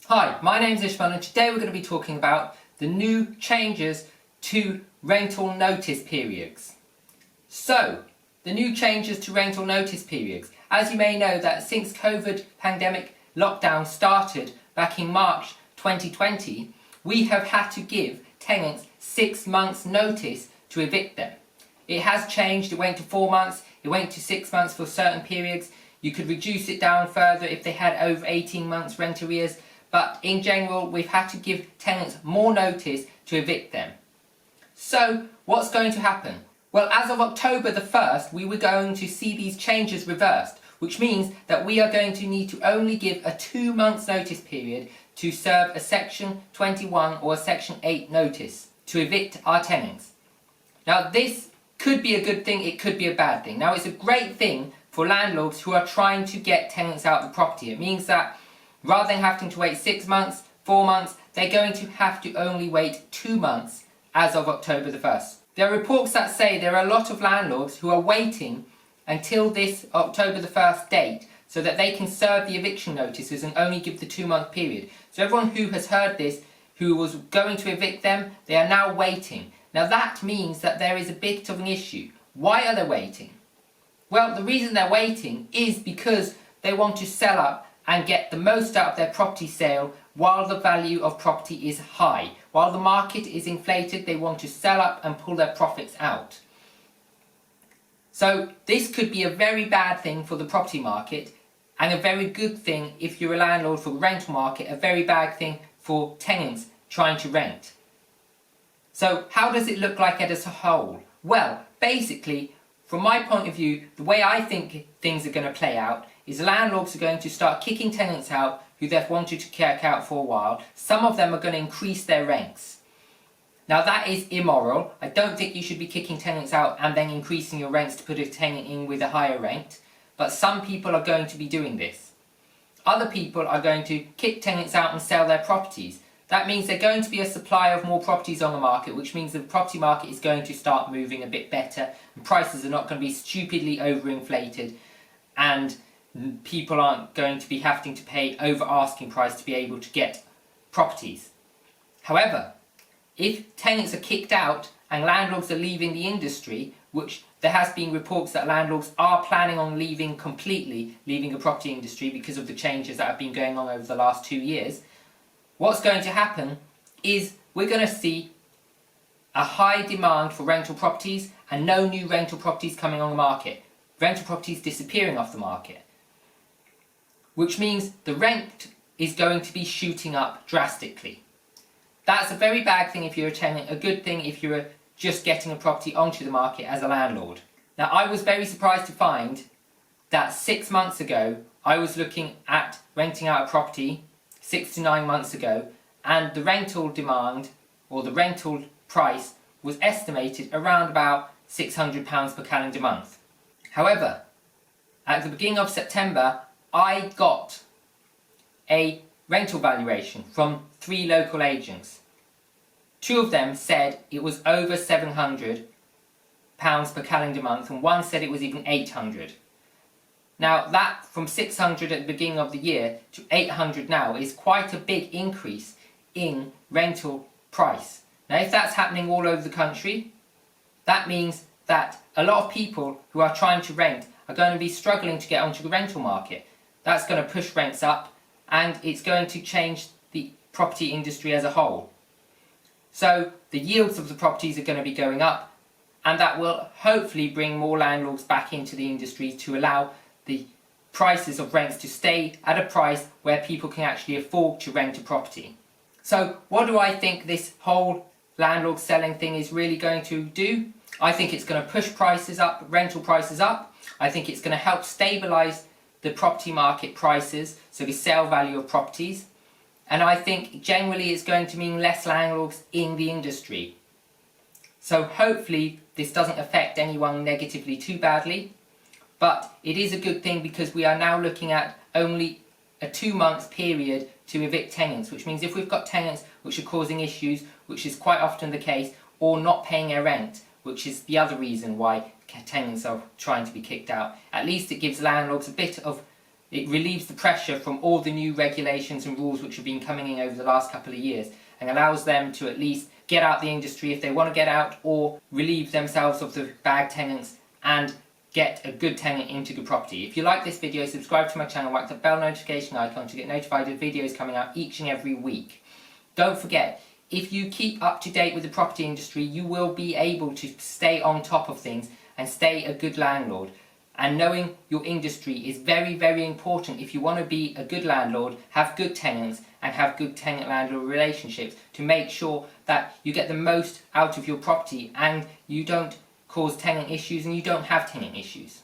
Hi, my name's Ishmael and today we're going to be talking about the new changes to rental notice periods. So, the new changes to rental notice periods. As you may know that since COVID pandemic lockdown started back in March 2020, we have had to give tenants 6 months notice to evict them. It has changed, it went to 4 months, it went to 6 months for certain periods. You could reduce it down further if they had over 18 months rent arrears. But in general, we've had to give tenants more notice to evict them. So, what's going to happen? Well, as of October the 1st, we were going to see these changes reversed, which means that we are going to need to only give a 2 months notice period to serve a Section 21 or a Section 8 notice to evict our tenants. Now, this could be a good thing, it could be a bad thing. Now, it's a great thing for landlords who are trying to get tenants out of the property. It means that rather than having to wait 6 months, 4 months, they're going to have to only wait 2 months as of October the 1st. There are reports that say there are a lot of landlords who are waiting until this October the 1st date so that they can serve the eviction notices and only give the 2 month period. So everyone who has heard this, who was going to evict them, they are now waiting. Now that means that there is a bit of an issue. Why are they waiting? Well, the reason they're waiting is because they want to sell up and get the most out of their property sale while the value of property is high. While the market is inflated, they want to sell up and pull their profits out. So this could be a very bad thing for the property market and a very good thing if you're a landlord for the rental market, a very bad thing for tenants trying to rent. So how does it look like as a whole? Well, basically, from my point of view, the way I think things are going to play out is landlords are going to start kicking tenants out who they've wanted to kick out for a while. Some of them are going to increase their rents. Now that is immoral. I don't think you should be kicking tenants out and then increasing your rents to put a tenant in with a higher rent. But some people are going to be doing this. Other people are going to kick tenants out and sell their properties. That means there's going to be a supply of more properties on the market, which means the property market is going to start moving a bit better and prices are not going to be stupidly overinflated and people aren't going to be having to pay over asking price to be able to get properties. However, if tenants are kicked out and landlords are leaving the industry, which there has been reports that landlords are planning on leaving completely, leaving the property industry because of the changes that have been going on over the last 2 years, what's going to happen is we're going to see a high demand for rental properties and no new rental properties coming on the market. Rental properties disappearing off the market. Which means the rent is going to be shooting up drastically. That's a very bad thing if you're a tenant, a good thing if you're just getting a property onto the market as a landlord. Now I was very surprised to find that 6 months ago I was looking at renting out a property 6 to 9 months ago and the rental demand or the rental price was estimated around about £600 per calendar month. However, at the beginning of September I got a rental valuation from 3 local agents. 2 of them said it was over £700 per calendar month and one said it was even £800. Now that from £600 at the beginning of the year to £800 now is quite a big increase in rental price. Now if that's happening all over the country, that means that a lot of people who are trying to rent are going to be struggling to get onto the rental market. That's going to push rents up and it's going to change the property industry as a whole. So the yields of the properties are going to be going up and that will hopefully bring more landlords back into the industry to allow the prices of rents to stay at a price where people can actually afford to rent a property. So what do I think this whole landlord selling thing is really going to do? I think it's going to push prices up, rental prices up. I think it's going to help stabilise the property market prices, so the sale value of properties. And I think generally it's going to mean less landlords in the industry. So hopefully this doesn't affect anyone negatively too badly. But it is a good thing because we are now looking at only a 2 month period to evict tenants, which means if we've got tenants which are causing issues, which is quite often the case, or not paying their rent, which is the other reason why tenants are trying to be kicked out, at least it gives landlords a bit of It relieves the pressure from all the new regulations and rules which have been coming in over the last couple of years, and allows them to at least get out the industry if they want to get out, or relieve themselves of the bad tenants and get a good tenant into the property. If you like this video, subscribe to my channel, whack the bell notification icon to get notified of videos coming out each and every week. Don't forget, if you keep up to date with the property industry, you will be able to stay on top of things and stay a good landlord. And knowing your industry is very, very important if you want to be a good landlord, have good tenants and have good tenant-landlord relationships to make sure that you get the most out of your property and you don't cause tenant issues and you don't have tenant issues.